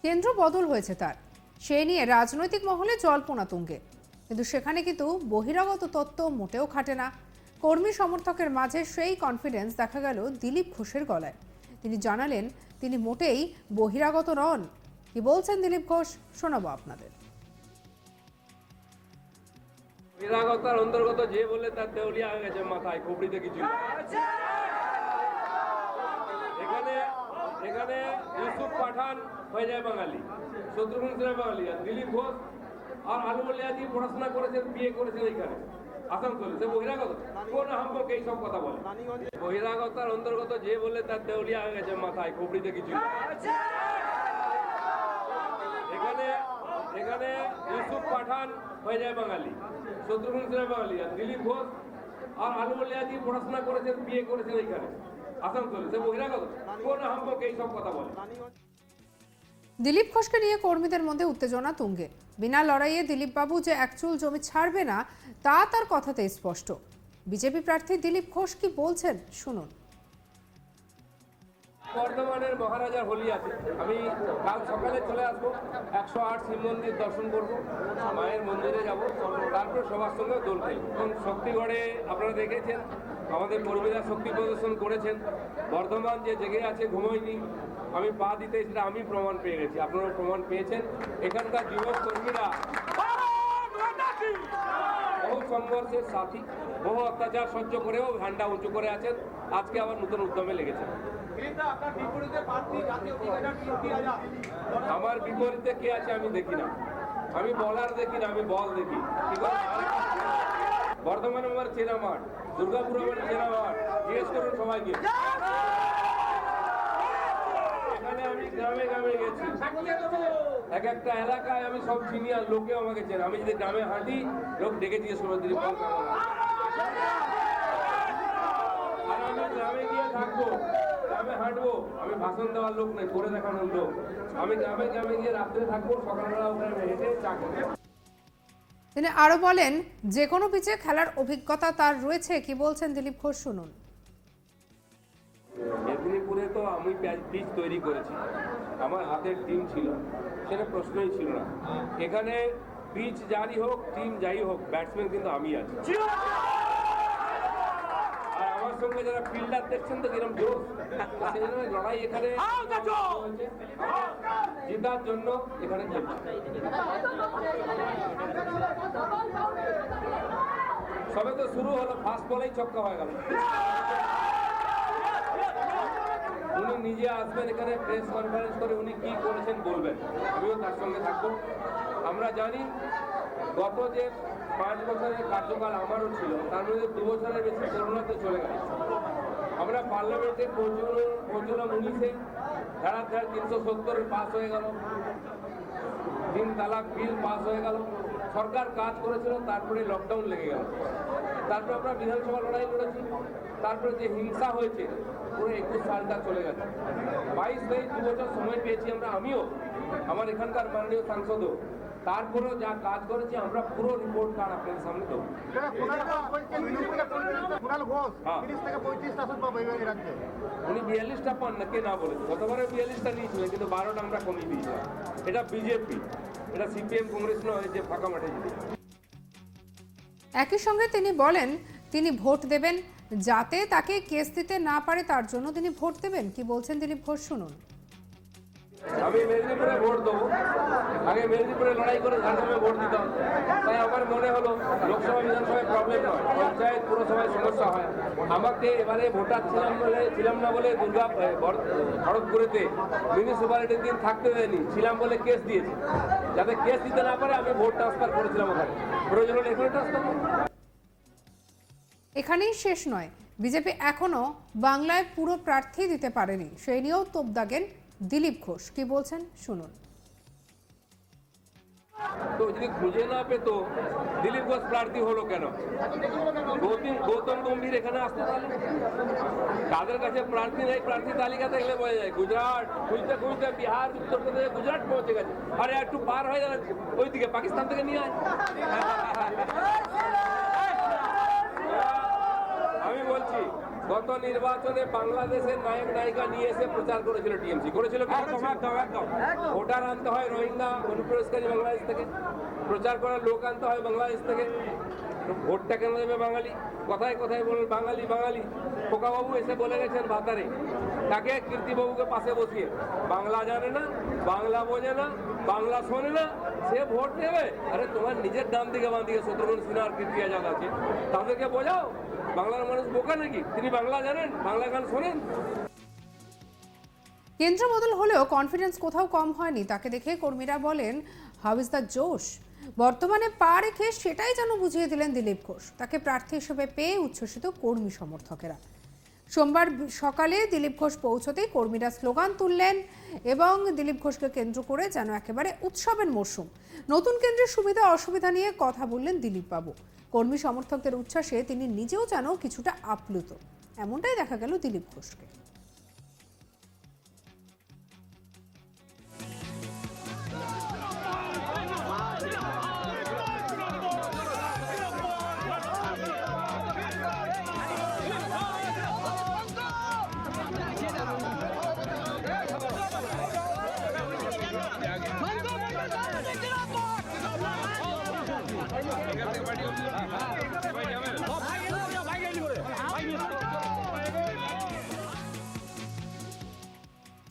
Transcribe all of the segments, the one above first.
কেন্দ্র বদল হয়েছে তার, সে নিয়ে রাজনৈতিক মহলে জল্পনা তুঙ্গে। কিন্তু সেখানে কিন্তু বহিরাগত তত্ত্ব মোটেও খাটে না। কর্মী সমর্থকের মাঝে সেই কনফিডেন্স দেখা গেল দিলীপ ঘোষের গলায়। তিনি জানালেন তিনি মোটেই বহিরাগত নন। কি বলছেন দিলীপ ঘোষ, শোনাবো আপনাদের। বহিরাগতার অন্তর্গত যে বলে তার দেউলিয়া হয়ে গেছে মাথায়, খুপড়িতে কিছু। এখানে এখানে ইউসুফ পাঠান হয়ে যায় বাঙালি, শত্রুঘ্ন সিনহা বাঙালি, আর দিলীপ ঘোষ আর আলমলিয়াজি পড়াশোনা করেছেন, বিয়ে করেছেন এইখানে আসানসোলে। সে বহিরাগত? কোন হাম্পক এইসব কথা বলে? বহিরাগতার অন্তর্গত যে বলে তার দেউলিয়া হয়ে গেছে মাথায়, খুপড়িতে কিছু। এখানে এখানে ইউসুফ পাঠান হয়ে যায় বাঙালি, শত্রুঘ্ন সিনহা বাঙালি, আর দিলীপ ঘোষ আর আলমলিয়াজি পড়াশোনা করেছেন, বিয়ে করেছেন এইখানে আসানসোলে। সে বহিরাগত? কোন হাম্পক এইসব কথা বলে? দিলীপ ঘোষকে নিয়ে কর্মীদের মধ্যে উত্তেজনা তুঙ্গে। বিনা লড়াইয়ে দিলীপ বাবু যে এক চুল জমি ছাড়বে না তা তার কথাতেই স্পষ্ট। বিজেপি প্রার্থী দিলীপ ঘোষ কি বলছেন, শুনুন। বর্ধমানের মহারাজার হোলি আছে, আমি কাল সকালে চলে আসবো। 108 শিব মন্দির দর্শন করবো, মায়ের মন্দিরে যাব, তারপর সবার সঙ্গে দোল খাই। এবং শক্তিগড়ে আপনারা দেখেছেন আমাদের কর্মীরা শক্তি প্রদর্শন করেছেন। বর্ধমান যে জেগে আছে, ঘুমোয়নি, আমি পা দিতে সেটা আমি প্রমাণ পেয়ে গেছি, আপনারাও প্রমাণ পেয়েছেন। এখানকার যুবক কর্মীরা বহু সংঘর্ষের সাথী, বহু অত্যাচার সহ্য করেও ঝান্ডা উঁচু করে আছেন। আজকে আবার নতুন উদ্যমে লেগেছেন। আমার বিপরীতে কে আছে আমি দেখি না, আমি বলার দেখি না, আমি বল দেখি। বর্ধমান আমার চেনা মাঠ, দুর্গাপুর আমার চেনা মাঠ, জিজ্ঞেস করুন সবাইকে। এখানে আমি গ্রামে গ্রামে গেছি, এক একটা এলাকায় আমি সব চিনি আর লোকেও আমাকে চেনে। আমি যদি গ্রামে হাঁটি, লোক ডেকে জিজ্ঞেস করবো দিদি বল কেমন আছে। আর আমি গ্রামে গিয়ে থাকবো, গ্রামে হাঁটবো, আমি ভাষণ দেওয়ার লোক নেই, করে দেখানোর লোক। আমি গ্রামে গ্রামে গিয়ে রাত্রে থাকবো, সকালবেলা ওখানে হেঁটে চাকরি। তিনি আরো বলেন যে কোনো পিচে খেলার অভিজ্ঞতা তার রয়েছে। কি বলছেন দিলীপ ঘোষ, শুনুন। মেদিনীপুরে তো আমি পিচ তৈরি করেছি, আমার হাতের টিম ছিল, সেটা প্রশ্নই ছিল না। এখানে পিচ যাই হোক, টিম যাই হোক, ব্যাটসম্যান কিন্তু আমি আছি। আর আমার সঙ্গে যারা ফিল্ডার দেখছেন তো কিরকম জোর, সেই জন্য লড়াই এখানে জেতার জন্য এখানে চলছে। সবে তো শুরু হলো, ফার্স্ট বলেই ছক্কা হয়ে গেল। উনি নিজে আসবেন এখানে, প্রেস কনফারেন্স করে উনি কি করেছেন বলবেন, আমিও তার সঙ্গে থাকবো। আমরা জানি গত যে 5 বছরের কার্যকাল আমারও ছিল, তার মধ্যে 2 বছরের বেশি করোনাতে চলে গেছে। আমরা পার্লামেন্টে পৌঁছলাম 19-এ, ধারা 370 পাস হয়ে গেল, 3 তালাক বিল পাস হয়ে গেল, সরকার কাজ করেছিল। তারপরে লকডাউন লেগে গেল, তারপরে আমরা বিধানসভা লড়াই করেছি, তারপরে যে হিংসা হয়েছে পুরো 21 সালটা চলে গেছে। 22 2 বছর সময় পেয়েছি আমরা, আমিও, আমার এখানকার মাননীয় সাংসদও। তারপরেও যা কাজ করেছি আমরা পুরো রিপোর্ট কার্ড আপনাদের সামনে দেবো। উনি 42টা পান না, কে না বলেছে? গতবারে 42টা নিয়েছিলেন, কিন্তু 12টা আমরা কমিয়ে দিয়েছিলাম। এটা বিজেপি, এটা সিপিএম কংগ্রেস নয় যে ফাঁকা মাঠে জিতে। একই সঙ্গে তিনি বলেন তিনি ভোট দেবেন, যাতে তাকে কেস দিতে না পারে তার জন্য তিনি ভোট দেবেন। কি বলছেন দিলীপ ঘোষ, শুনুন। আমি মেদিনীপুরে ভোট দেবো, আগে মেদিনীপুরে লড়াই করে ঝাড়গ্রামে ভোট দিতাম। তাই আমার মনে হলো লোকসভা বিধানসভায় প্রবলেম নয়, পঞ্চায়েত পুরসভায় সমস্যা হয়। আমাকে এবারে ভোটার ছিলাম না বলে খড়গপুরেতে মিউনিসিপ্যালিটির দিন থাকতে দেয়নি, ছিলাম বলে কেস দিয়েছি। যাতে কেস দিতে না পারে আমি ভোট ট্রান্সফার করেছিলাম ওখানে, প্রয়োজন হলে এখানে ট্রান্সফার করব। এখানেই শেষ নয়, বিজেপি এখনো বাংলায় পুরো প্রার্থী দিতে পারেনি, সেই নিয়েও তোপ দাগেন দিলীপ ঘোষ। কি বলছেন, শুনুন। তো যদি খুঁজে না পেতো দিলীপ ঘোষ প্রার্থী হলো কেন? গৌতম গম্ভীর এখানে আসতে পারলো। তাদের কাছে প্রার্থী নেই, প্রার্থী তালিকা দেখলে বোঝা যায়। গুজরাট খুঁজতে খুঁজতে বিহার, উত্তরপ্রদেশ, গুজরাট পৌঁছে গেছে। আরে একটু পার হয়ে যাবে ওইদিকে, পাকিস্তান থেকে নিয়ে আয়। আমি বলছি গত নির্বাচনে বাংলাদেশের নায়ক নায়িকা নিয়ে এসে প্রচার করেছিল টিএমসি, করেছিল কি? একদম। ভোটার আনতে হয় রোহিঙ্গা অনুপ্রবেশকারী বাংলাদেশ থেকে, প্রচার করার লোক আনতে হয় বাংলাদেশ থেকে। ভোটটা কেন দেবে বাঙালি? কথায় কথায় বলেন বাঙালি বাঙালি। খোকাবাবু এসে বলে গেছেন ভাতারে, তাকে কীর্তিবাবুকে পাশে বসিয়ে, বাংলা জানে না, বাংলা বোঝে না, বাংলা শোনে না, সে ভোট দেবে? আরে তোমার নিজের ডান দিকে বাঁ দিকে শত্রুঘ্ন সিনহা আর কীর্তি আজাদ আছে, তাদেরকে বোঝাও বাংলার মানুষ বোকা নাকি? তিনি বাংলা জানেন, বাংলা গান শোনেন? কেন্দ্র বদল হলেও কনফিডেন্স কোথাও কম হয়নি তাকে দেখে কর্মীরা বলেন, হাউ ইজ দ্য জোশ। বর্তমানে পা রেখে সেটাই যেন বুঝিয়ে দিলেন দিলীপ ঘোষ। তাকে প্রার্থী হিসেবে পেয়ে উচ্ছ্বসিত কর্মী সমর্থকেরা। সোমবার সকালে দিলীপ ঘোষ পৌঁছতেই কর্মীরা স্লোগান তুললেন এবং দিলীপ ঘোষকে কেন্দ্র করে যেন একেবারে উৎসবের মরশুম। নতুন কেন্দ্রের সুবিধা অসুবিধা নিয়ে কথা বললেন দিলীপ বাবু। কর্মী সমর্থকদের উচ্ছ্বাসে তিনি নিজেও যেন কিছুটা আপ্লুত, এমনটাই দেখা গেল দিলীপ ঘোষকে।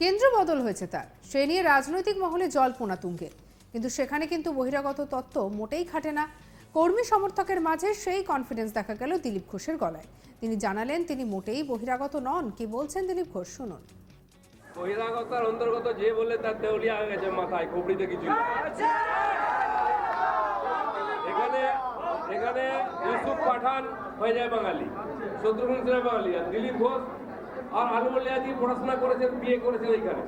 কেন্দ্র বদল হয়েছে তার, সে নিয়ে রাজনৈতিক মহলে জল্পনা তুঙ্গে, কিন্তু সেখানে কিন্তু বহিরাগত তত্ত্ব মোটেই খাটে না। কর্মী সমর্থকের মাঝে সেই কনফিডেন্স দেখা গেল দিলীপ ঘোষের গলায়। তিনি জানালেন তিনি মোটেই বহিরাগত নন। কি বলছেন দিলীপ ঘোষ, শুনুন। বহিরাগতার অন্তর্গত যে বলে তার দেউলিয়া হয়ে গেছে মাথায়, খুবড়িতে কিছু নেই। এখানে ইউসুফ পাঠান হয়ে যায় বাঙালি, শত্রুঘ্ন সিনহা বাঙালি, আর দিলীপ ঘোষ আর আলমুল্লাহজি পড়াশোনা করেছেন, বিয়ে করেছেন এইখানে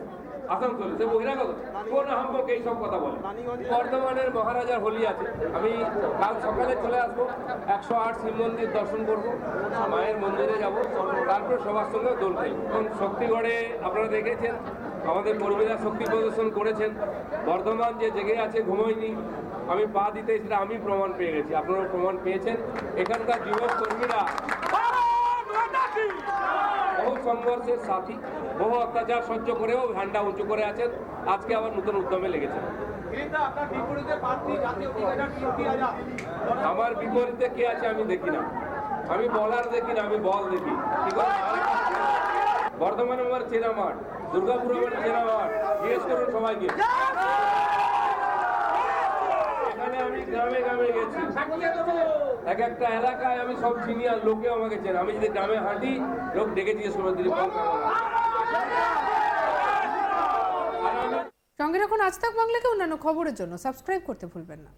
আসানসোলে, সে বহিরাগত? কোন হাম্বক এইসব কথা বলে? বর্ধমানের মহারাজার হোলি আছে, আমি কাল সকালে চলে আসবো, 108 শিব মন্দির দর্শন করবো, মায়ের মন্দিরে যাব, তারপরে সবার সঙ্গে দোল খাই। এখন শক্তিগড়ে আপনারা দেখেছেন আমাদের কর্মীরা শক্তি প্রদর্শন করেছেন। বর্ধমান যে জেগে আছে, ঘুমোয়নি, আমি পা দিতে সেটা আমি প্রমাণ পেয়ে গেছি, আপনারা প্রমাণ পেয়েছেন। এখানকার যুবক কর্মীরা বহু সংঘর্ষের সাথী, বহু অত্যাচার সহ্য করেও ঝান্ডা উঁচু করে আছেন, আজকে আবার নতুন উদ্যমে লেগেছেন। আমার বিপরীতে কে আছে আমি দেখি না, আমি বলার দেখি না, আমি বল দেখি। বর্ধমানে আমার চেনা মাঠ, দুর্গাপুরে আমার চেনা মাঠ, জিজ্ঞেস করুন সবাইকে। এখানে আমি গ্রামে গ্রামে গেছি, এক একটা এলাকায় আমি সব চিনি আর লোকে আমাকে চেনে। আমি যদি গ্রামে হাঁটি, লোক ডেকে জিজ্ঞেস করবে দিলীপ। সঙ্গে রাখুন আজ তাক বাংলাকে অন্যান্য খবরের জন্য সাবস্ক্রাইব করতে ভুলবেন না।